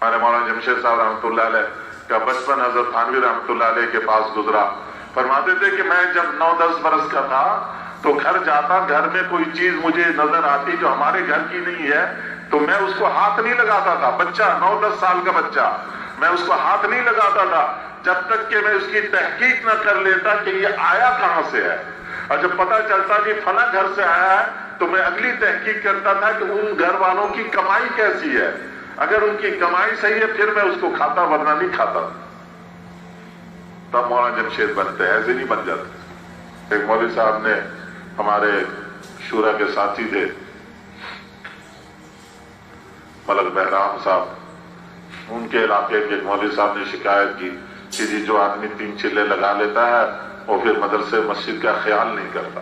ہمارے مولانا جمشید صاحب رحمۃ اللہ علیہ کا بچپن حضرت تھانوی رحمۃ اللہ علیہ کے پاس گزرا. فرماتے تھے کہ میں جب 9-10 برس کا تھا تو گھر جاتا, گھر میں کوئی چیز مجھے نظر آتی جو ہمارے گھر کی نہیں ہے تو میں اس کو ہاتھ نہیں لگاتا تھا. بچہ 9-10 سال کا بچہ, میں اس کو ہاتھ نہیں لگاتا تھا جب تک کہ میں اس کی تحقیق نہ کر لیتا کہ یہ آیا کہاں سے ہے. اور جب پتہ چلتا کہ فلاں گھر سے آیا ہے تو میں اگلی تحقیق کرتا تھا کہ ان گھر والوں کی کمائی کیسی ہے. اگر ان کی کمائی صحیح ہے پھر میں اس کو کھاتا, ورنہ نہیں کھاتا. تب مولانا جمشید بنتے, ایسے نہیں بن جاتے. ایک مولوی صاحب نے, ہمارے شورا کے ساتھی تھے ملک بہرام صاحب, ان کے علاقے کے ایک مولوی صاحب نے شکایت کی کہ جی جو آدمی 3 چلے لگا لیتا ہے وہ پھر مدرسے مسجد کا خیال نہیں کرتا.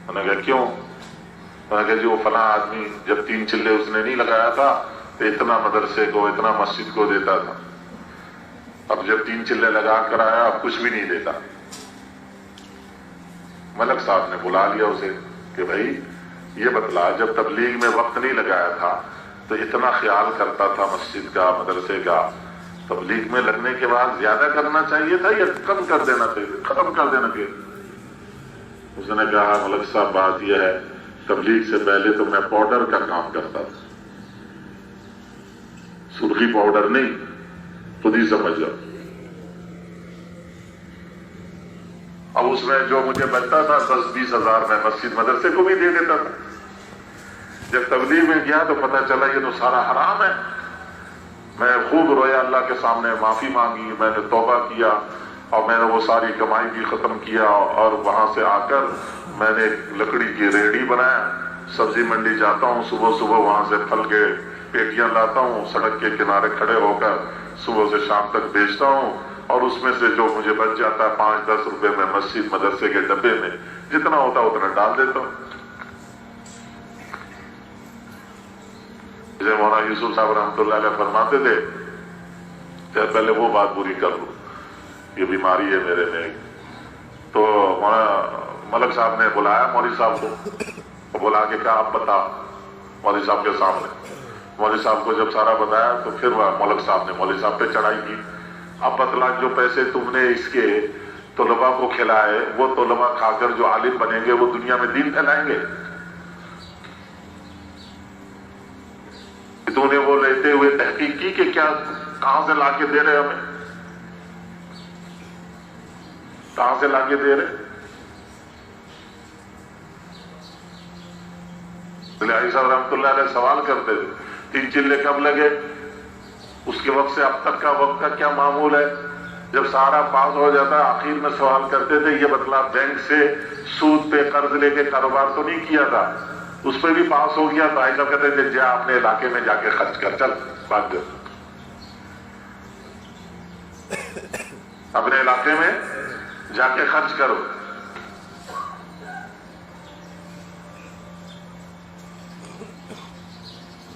انہوں نے کہا کیوں؟ انہوں نے کہا جی وہ فلاں آدمی جب 3 چلے اس نے نہیں لگایا تھا تو اتنا مدرسے کو, اتنا مسجد کو دیتا تھا. اب جب 3 چلے لگا کر آیا اب کچھ بھی نہیں دیتا. ملک صاحب نے بلا لیا اسے کہ بھائی یہ بتلا, جب تبلیغ میں وقت نہیں لگایا تھا تو اتنا خیال کرتا تھا مسجد کا, مدرسے کا, تبلیغ میں لگنے کے بعد زیادہ کرنا چاہیے تھا یا کم کر دینا چاہیے, ختم کر دینا چاہیے. اس نے کہا ملک صاحب بات یہ ہے, تبلیغ سے پہلے تو میں پاؤڈر کا کام کرتا تھا, سرخی پاؤڈر نہیں, خود ہی سمجھ جاؤ. اب اس میں جو مجھے بچتا تھا 10-20 ہزار میں مسجد مدرسے کو بھی دے دیتا تھا. جب تبلیغ میں گیا تو پتہ چلا یہ تو سارا حرام ہے. میں خوب رویا, اللہ کے سامنے معافی مانگی, میں نے توبہ کیا اور میں نے وہ ساری کمائی بھی ختم کیا. اور وہاں سے آ کر میں نے ایک لکڑی کی ریڑھی بنایا, سبزی منڈی جاتا ہوں, صبح صبح وہاں سے پھل کے پیٹیاں لاتا ہوں, سڑک کے کنارے کھڑے ہو کر صبح سے شام تک بیچتا ہوں, اور اس میں سے جو مجھے بچ جاتا ہے 5-10 روپے میں مسجد مدرسے کے ڈبے میں جتنا ہوتا اتنا ڈال دیتا ہوں. جیسے مولانا یوسف صاحب رحمۃ اللہ علیہ فرماتے تھے کہ پہلے وہ بات پوری کر لوں, یہ بیماری ہے میرے میں. تو ملک صاحب نے بلایا مولوی صاحب کو, بلا کے کہا آپ بتا, مولوی صاحب کے سامنے. مولوی صاحب کو جب سارا بتایا تو پھر ملک صاحب نے مولوی صاحب پہ چڑھائی کی. اب بتلا, جو پیسے تم نے اس کے طلباء کو کھلائے وہ طلباء کھا کر جو عالم بنیں گے وہ دنیا میں دین پھیلائیں گے. تو نے وہ لیتے ہوئے تحقیق کی کہ کیا کہاں سے لا کے دے رہے ہمیں, کہاں سے لا کے دے رہے. علی صاحب رحمۃ اللہ علیہ سوال کرتے تھے 3 چلے کب لگے, اس کے وقت سے اب تک کا وقت کا کیا معمول ہے. جب سارا پاس ہو جاتا آخر میں سوال کرتے تھے یہ بتلا بینک سے سود پہ قرض لے کے کاروبار تو نہیں کیا تھا, اس پہ بھی پاس ہو گیا. تو ایسا کہتے تھے جا اپنے علاقے میں جا کے خرچ کر, چل بات کر, اپنے علاقے میں جا کے خرچ کرو.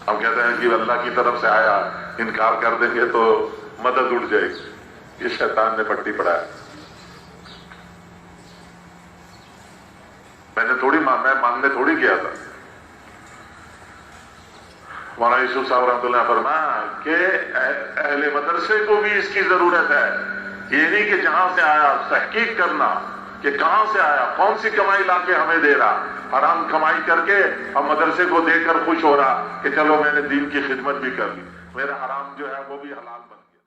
ہم کہتے ہیں کہ اللہ کی طرف سے آیا, انکار کر دیں گے تو مدد اٹھ جائے گی. یہ شیطان نے پٹی پڑھایا. میں مانگنے تھوڑی کیا تھا. مولانا یوسف صاحب رحمۃ اللہ فرمایا کہ اہل مدرسے کو بھی اس کی ضرورت ہے. یہ نہیں کہ جہاں سے آیا تحقیق کرنا کہ کہاں سے آیا, کون سی کمائی لا کے ہمیں دے رہا. حرام کمائی کر کے ہم مدرسے کو دے کر خوش ہو رہا کہ چلو میں نے دین کی خدمت بھی کر لی, میرا حرام جو ہے وہ بھی حلال بن گیا.